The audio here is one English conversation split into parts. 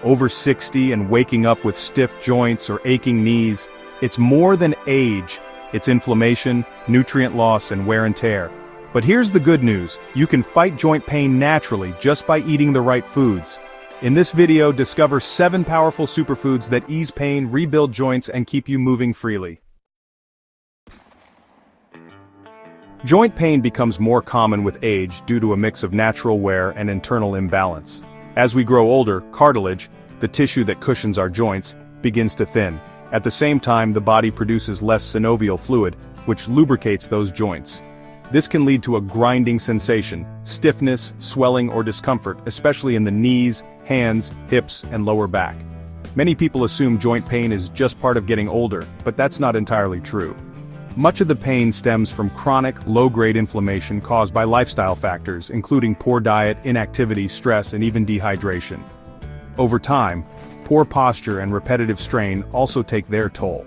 over 60 and waking up with stiff joints or aching knees, it's more than age. It's inflammation, nutrient loss, and wear and tear. But here's the good news: you can fight joint pain naturally just by eating the right foods. In this video, discover 7 powerful superfoods that ease pain, rebuild joints, and keep you moving freely. Joint pain becomes more common with age due to a mix of natural wear and internal imbalance. As we grow older, cartilage, the tissue that cushions our joints, begins to thin. At the same time, the body produces less synovial fluid, which lubricates those joints. This can lead to a grinding sensation, stiffness, swelling, or discomfort, especially in the knees, hands, hips, and lower back. Many people assume joint pain is just part of getting older, but that's not entirely true. Much of the pain stems from chronic, low-grade inflammation caused by lifestyle factors, including poor diet, inactivity, stress, and even dehydration. Over time, poor posture and repetitive strain also take their toll.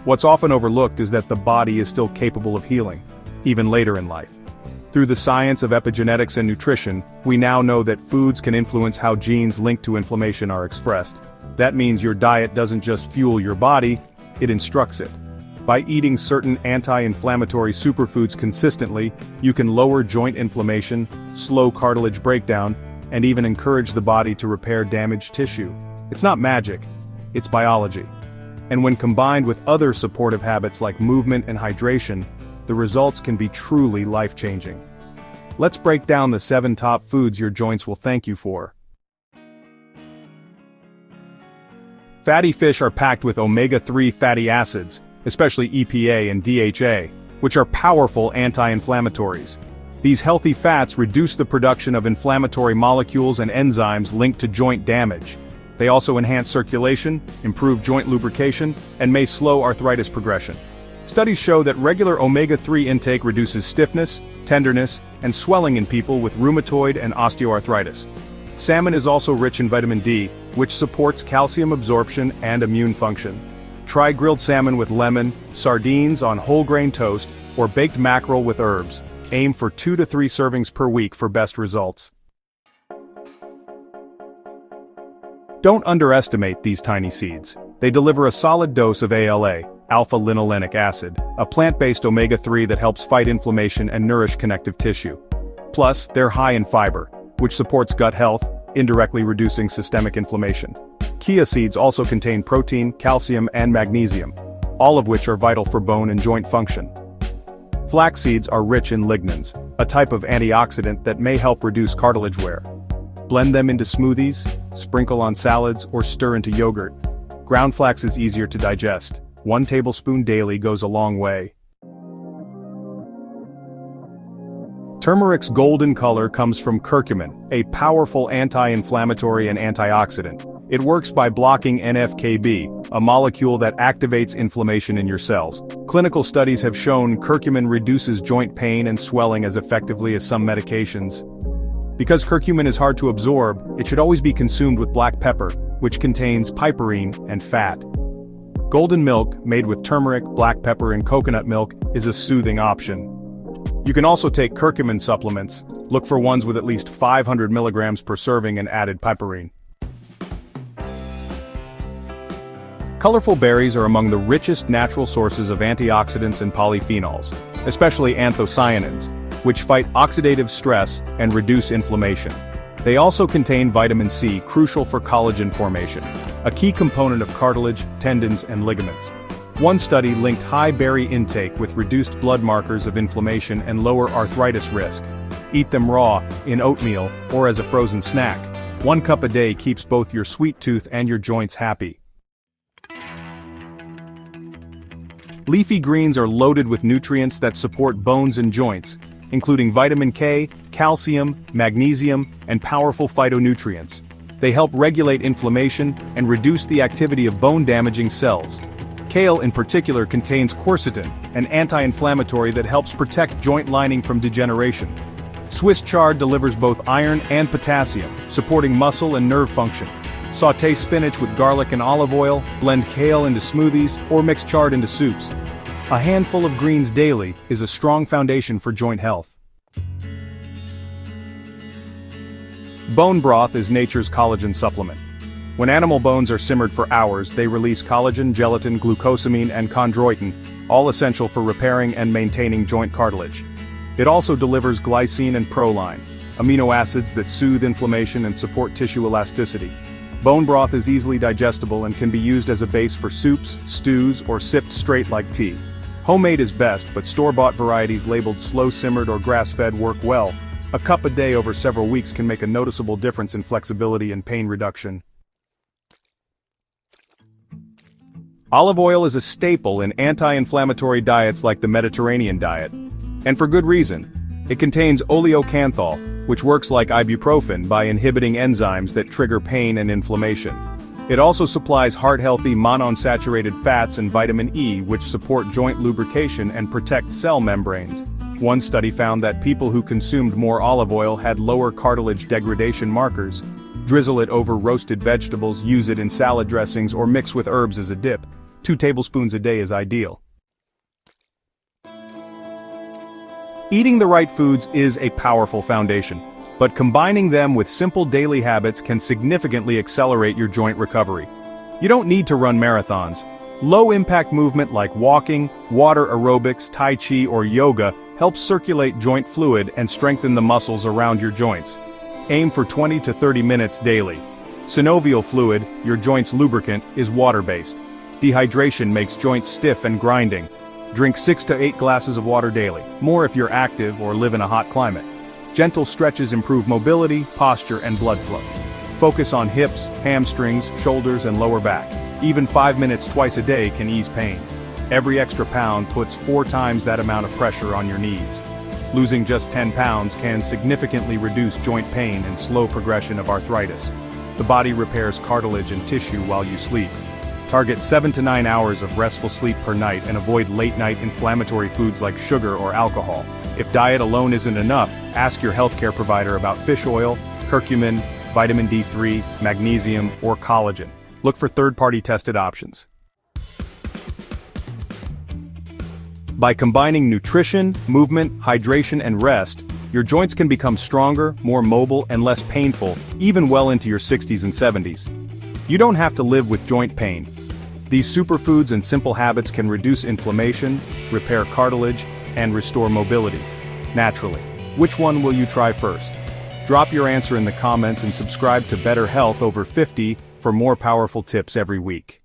What's often overlooked is that the body is still capable of healing, even later in life. Through the science of epigenetics and nutrition, we now know that foods can influence how genes linked to inflammation are expressed. That means your diet doesn't just fuel your body, it instructs it. By eating certain anti-inflammatory superfoods consistently, you can lower joint inflammation, slow cartilage breakdown, and even encourage the body to repair damaged tissue. It's not magic, it's biology. And when combined with other supportive habits like movement and hydration, the results can be truly life-changing. Let's break down the 7 top foods your joints will thank you for. Fatty fish are packed with omega-3 fatty acids, especially EPA and DHA, which are powerful anti-inflammatories. These healthy fats reduce the production of inflammatory molecules and enzymes linked to joint damage. They also enhance circulation, improve joint lubrication, and may slow arthritis progression. Studies show that regular omega-3 intake reduces stiffness, tenderness, and swelling in people with rheumatoid and osteoarthritis. Salmon is also rich in vitamin D, which supports calcium absorption and immune function. Try grilled salmon with lemon, sardines on whole grain toast, or baked mackerel with herbs. Aim for 2 to 3 servings per week for best results. Don't underestimate these tiny seeds. They deliver a solid dose of ALA, alpha-linolenic acid, a plant-based omega-3 that helps fight inflammation and nourish connective tissue. Plus, they're high in fiber, which supports gut health, indirectly reducing systemic inflammation. Chia seeds also contain protein, calcium, and magnesium, all of which are vital for bone and joint function. Flax seeds are rich in lignans, a type of antioxidant that may help reduce cartilage wear. Blend them into smoothies, sprinkle on salads, or stir into yogurt. Ground flax is easier to digest. 1 tablespoon daily goes a long way. Turmeric's golden color comes from curcumin, a powerful anti-inflammatory and antioxidant. It works by blocking NF-κB, a molecule that activates inflammation in your cells. Clinical studies have shown curcumin reduces joint pain and swelling as effectively as some medications. Because curcumin is hard to absorb, it should always be consumed with black pepper, which contains piperine and fat. Golden milk, made with turmeric, black pepper, and coconut milk, is a soothing option. You can also take curcumin supplements. Look for ones with at least 500 milligrams per serving and added piperine. Colorful berries are among the richest natural sources of antioxidants and polyphenols, especially anthocyanins, which fight oxidative stress and reduce inflammation. They also contain vitamin C, crucial for collagen formation, a key component of cartilage, tendons, and ligaments. One study linked high berry intake with reduced blood markers of inflammation and lower arthritis risk. Eat them raw, in oatmeal, or as a frozen snack. 1 cup a day keeps both your sweet tooth and your joints happy. Leafy greens are loaded with nutrients that support bones and joints, including vitamin K, calcium, magnesium, and powerful phytonutrients. They help regulate inflammation and reduce the activity of bone-damaging cells. Kale in particular contains quercetin, an anti-inflammatory that helps protect joint lining from degeneration. Swiss chard delivers both iron and potassium, supporting muscle and nerve function. Sauté spinach with garlic and olive oil, blend kale into smoothies, or mix chard into soups. A handful of greens daily is a strong foundation for joint health. Bone broth is nature's collagen supplement. When animal bones are simmered for hours, they release collagen, gelatin, glucosamine, and chondroitin, all essential for repairing and maintaining joint cartilage. It also delivers glycine and proline, amino acids that soothe inflammation and support tissue elasticity. Bone broth is easily digestible and can be used as a base for soups, stews, or sipped straight like tea. Homemade is best, but store-bought varieties labeled slow-simmered or grass-fed work well. A cup a day over several weeks can make a noticeable difference in flexibility and pain reduction. Olive oil is a staple in anti-inflammatory diets like the Mediterranean diet. And for good reason. It contains oleocanthal, which works like ibuprofen by inhibiting enzymes that trigger pain and inflammation. It also supplies heart-healthy monounsaturated fats and vitamin E, which support joint lubrication and protect cell membranes. One study found that people who consumed more olive oil had lower cartilage degradation markers. Drizzle it over roasted vegetables, use it in salad dressings, or mix with herbs as a dip. 2 tablespoons a day is ideal. Eating the right foods is a powerful foundation, but combining them with simple daily habits can significantly accelerate your joint recovery. You don't need to run marathons. Low-impact movement like walking, water aerobics, tai chi, or yoga helps circulate joint fluid and strengthen the muscles around your joints. Aim for 20 to 30 minutes daily. Synovial fluid, your joint's lubricant, is water-based. Dehydration makes joints stiff and grinding. Drink 6 to 8 glasses of water daily, more if you're active or live in a hot climate. Gentle stretches improve mobility, posture, and blood flow. Focus on hips, hamstrings, shoulders, and lower back. Even 5 minutes twice a day can ease pain. Every extra pound puts 4 times that amount of pressure on your knees. Losing just 10 pounds can significantly reduce joint pain and slow progression of arthritis. The body repairs cartilage and tissue while you sleep. Target 7 to 9 hours of restful sleep per night and avoid late-night inflammatory foods like sugar or alcohol. If diet alone isn't enough, ask your healthcare provider about fish oil, curcumin, vitamin D3, magnesium, or collagen. Look for third-party tested options. By combining nutrition, movement, hydration, and rest, your joints can become stronger, more mobile, and less painful, even well into your 60s and 70s. You don't have to live with joint pain. These superfoods and simple habits can reduce inflammation, repair cartilage, and restore mobility, naturally. Which one will you try first? Drop your answer in the comments and subscribe to Better Health Over 50 for more powerful tips every week.